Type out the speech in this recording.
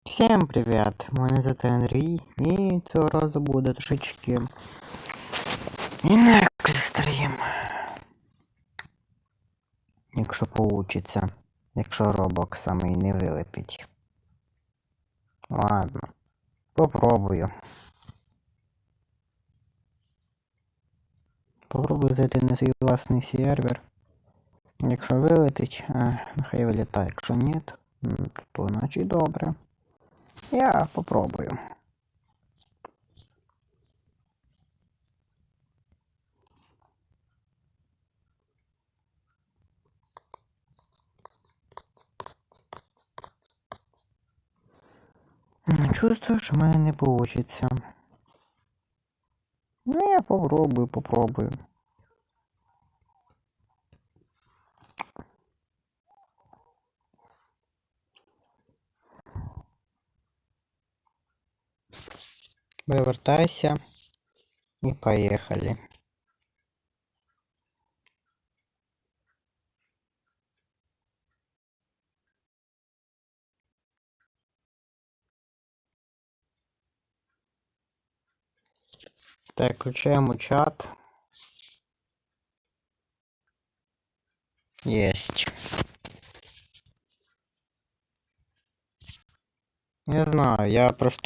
Всім привіт! Мене звати Андрій, і цього разу буде трошечки інакший стрім. Якщо получиться. Якщо Roblox самий не вилетить. Ладно. Попробую. Попробую зайти на свій власний сервер. Якщо вилетить, нехай вилітає. Якщо ні, то значить добре. Я попробую. Чувствую, що в мене не получится. Ну, я попробую. Вивертайся. И поехали. Так, включаем чат. Есть. Я знаю, я просто